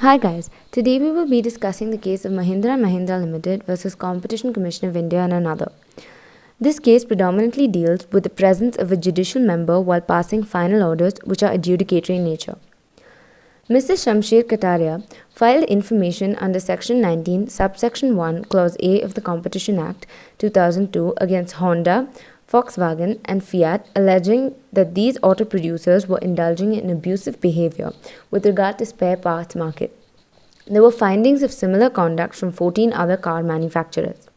Hi guys, today we will be discussing the case of Mahindra & Mahindra Limited versus Competition Commission of India and another. This case predominantly deals with the presence of a judicial member while passing final orders which are adjudicatory in nature. Mr. Shamsher Kataria filed information under Section 19, Subsection 1, Clause A of the Competition Act 2002 against Honda, Volkswagen and Fiat, alleging that these auto producers were indulging in abusive behavior with regard to spare parts market. There were findings of similar conduct from 14 other car manufacturers.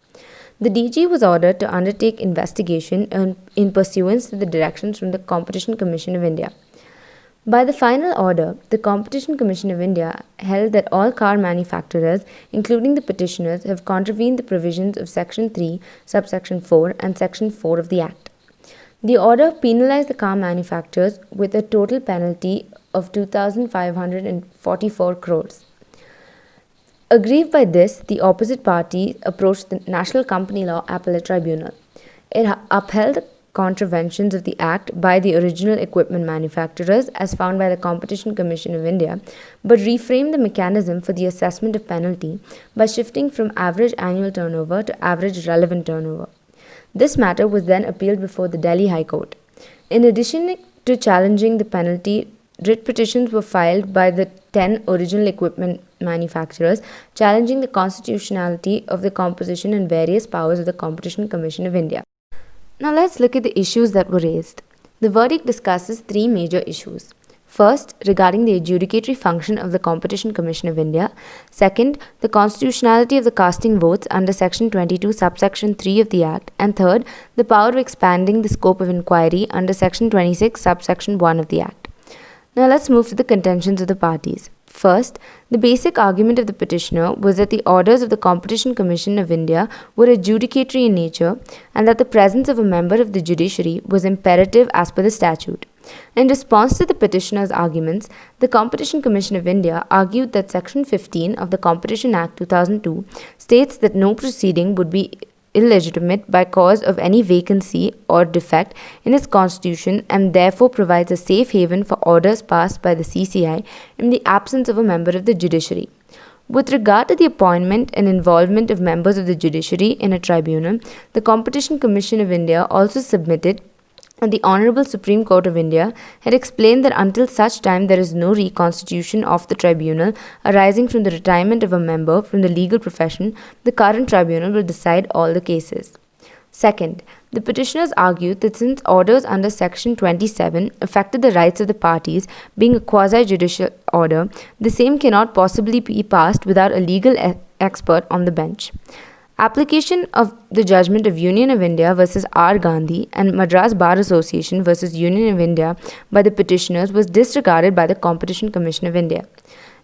The DG was ordered to undertake investigation in pursuance to the directions from the Competition Commission of India. By the final order, the Competition Commission of India held that all car manufacturers, including the petitioners, have contravened the provisions of Section 3, Subsection 4 and Section 4 of the Act. The order penalized the car manufacturers with a total penalty of 2,544 crores. Aggrieved by this, the opposite party approached the National Company Law Appellate Tribunal. It upheld the contraventions of the Act by the original equipment manufacturers as found by the Competition Commission of India, but reframed the mechanism for the assessment of penalty by shifting from average annual turnover to average relevant turnover. This matter was then appealed before the Delhi High Court. In addition to challenging the penalty, writ petitions were filed by the 10 original equipment manufacturers challenging the constitutionality of the composition and various powers of the Competition Commission of India. Now let's look at the issues that were raised. The verdict discusses three major issues. First, regarding the adjudicatory function of the Competition Commission of India. Second, the constitutionality of the casting votes under Section 22, Subsection 3 of the Act. And third, the power of expanding the scope of inquiry under Section 26, Subsection 1 of the Act. Now let's move to the contentions of the parties. First, the basic argument of the petitioner was that the orders of the Competition Commission of India were adjudicatory in nature and that the presence of a member of the judiciary was imperative as per the statute. In response to the petitioner's arguments, the Competition Commission of India argued that Section 15 of the Competition Act 2002 states that no proceeding would be illegitimate by cause of any vacancy or defect in its constitution and therefore provides a safe haven for orders passed by the CCI in the absence of a member of the judiciary. With regard to the appointment and involvement of members of the judiciary in a tribunal, the Competition Commission of India also submitted and the Honorable Supreme Court of India had explained that until such time there is no reconstitution of the tribunal arising from the retirement of a member from the legal profession, the current tribunal will decide all the cases. Second, the petitioners argued that since orders under Section 27 affected the rights of the parties, being a quasi-judicial order, the same cannot possibly be passed without a legal expert on the bench. Application of the judgment of Union of India versus R. Gandhi and Madras Bar Association versus Union of India by the petitioners was disregarded by the Competition Commission of India.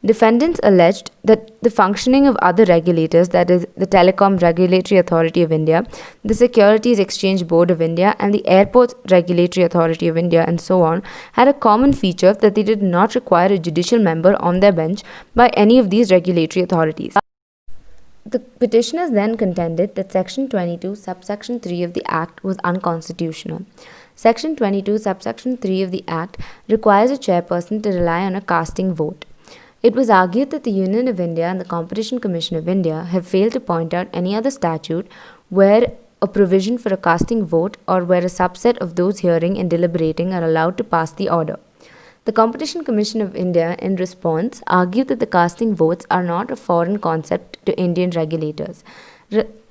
Defendants alleged that the functioning of other regulators, that is, the Telecom Regulatory Authority of India, the Securities Exchange Board of India, and the Airports Regulatory Authority of India, and so on, had a common feature that they did not require a judicial member on their bench by any of these regulatory authorities. The petitioners then contended that Section 22, Subsection 3 of the Act was unconstitutional. Section 22, Subsection 3 of the Act requires a chairperson to rely on a casting vote. It was argued that the Union of India and the Competition Commission of India have failed to point out any other statute where a provision for a casting vote or where a subset of those hearing and deliberating are allowed to pass the order. The Competition Commission of India, in response, argued that the casting votes are not a foreign concept to Indian regulators,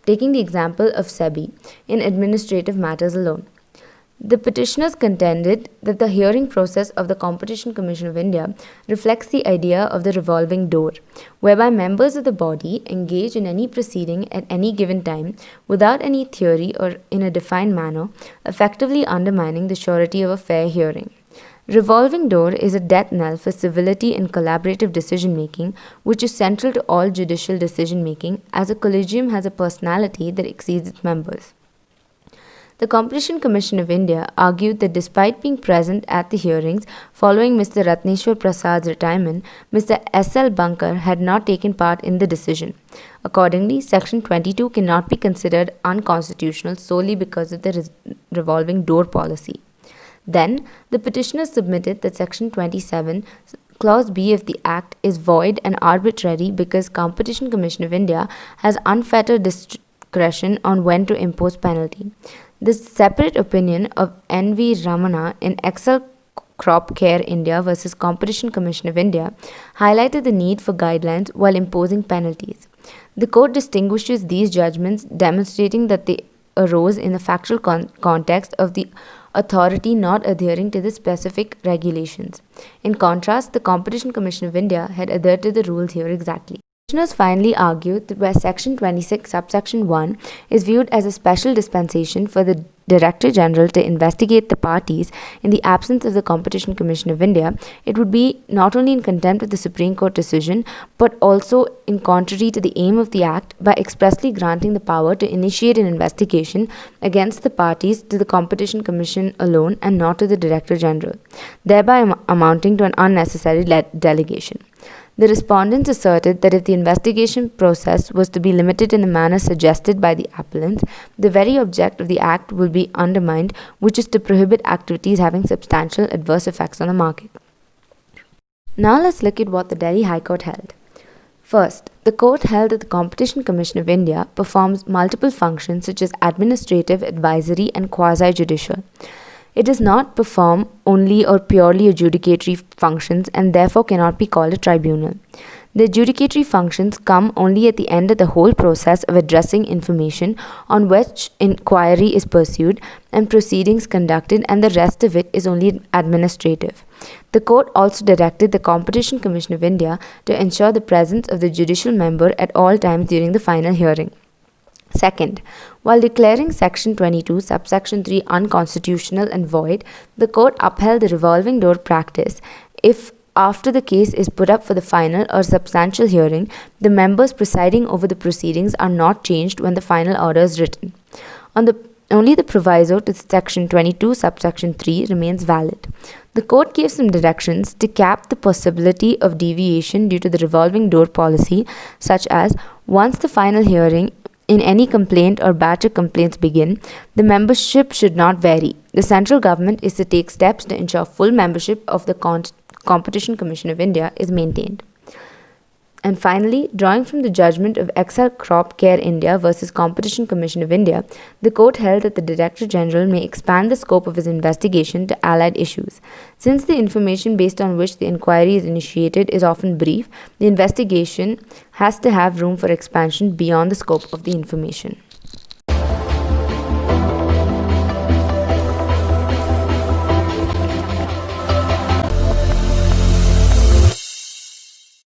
taking the example of SEBI in administrative matters alone. The petitioners contended that the hearing process of the Competition Commission of India reflects the idea of the revolving door, whereby members of the body engage in any proceeding at any given time without any theory or in a defined manner, effectively undermining the surety of a fair hearing. Revolving door is a death knell for civility and collaborative decision-making, which is central to all judicial decision-making, as a collegium has a personality that exceeds its members. The Competition Commission of India argued that despite being present at the hearings following Mr. Ratneshwar Prasad's retirement, Mr. S.L. Bankar had not taken part in the decision. Accordingly, Section 22 cannot be considered unconstitutional solely because of the revolving door policy. Then, the petitioners submitted that Section 27, Clause B of the Act is void and arbitrary because Competition Commission of India has unfettered discretion on when to impose penalty. The separate opinion of N.V. Ramana in Excel Crop Care India versus Competition Commission of India highlighted the need for guidelines while imposing penalties. The court distinguishes these judgments, demonstrating that they arose in the factual context of the authority not adhering to the specific regulations. In contrast, the Competition Commission of India had adhered to the rules here exactly. Petitioners finally argued that where Section 26, subsection 1 is viewed as a special dispensation for the Director General to investigate the parties in the absence of the Competition Commission of India, it would be not only in contempt of the Supreme Court decision, but also in contrary to the aim of the Act by expressly granting the power to initiate an investigation against the parties to the Competition Commission alone and not to the Director General, thereby amounting to an unnecessary delegation. The respondents asserted that if the investigation process was to be limited in the manner suggested by the appellants, the very object of the Act will be undermined, which is to prohibit activities having substantial adverse effects on the market. Now let's look at what the Delhi High Court held. First, the court held that the Competition Commission of India performs multiple functions such as administrative, advisory, and quasi-judicial. It does not perform only or purely adjudicatory functions and therefore cannot be called a tribunal. The adjudicatory functions come only at the end of the whole process of addressing information on which inquiry is pursued and proceedings conducted, and the rest of it is only administrative. The court also directed the Competition Commission of India to ensure the presence of the judicial member at all times during the final hearing. Second, while declaring Section 22, subsection 3 unconstitutional and void, the court upheld the revolving door practice if, after the case is put up for the final or substantial hearing, the members presiding over the proceedings are not changed when the final order is written. Only the proviso to Section 22, subsection 3 remains valid. The court gave some directions to cap the possibility of deviation due to the revolving door policy, such as once the final hearing in any complaint or batch of complaints begin, the membership should not vary. The central government is to take steps to ensure full membership of the Competition Commission of India is maintained. And finally, drawing from the judgment of Excel Crop Care India versus Competition Commission of India, the court held that the Director General may expand the scope of his investigation to allied issues. Since the information based on which the inquiry is initiated is often brief, the investigation has to have room for expansion beyond the scope of the information.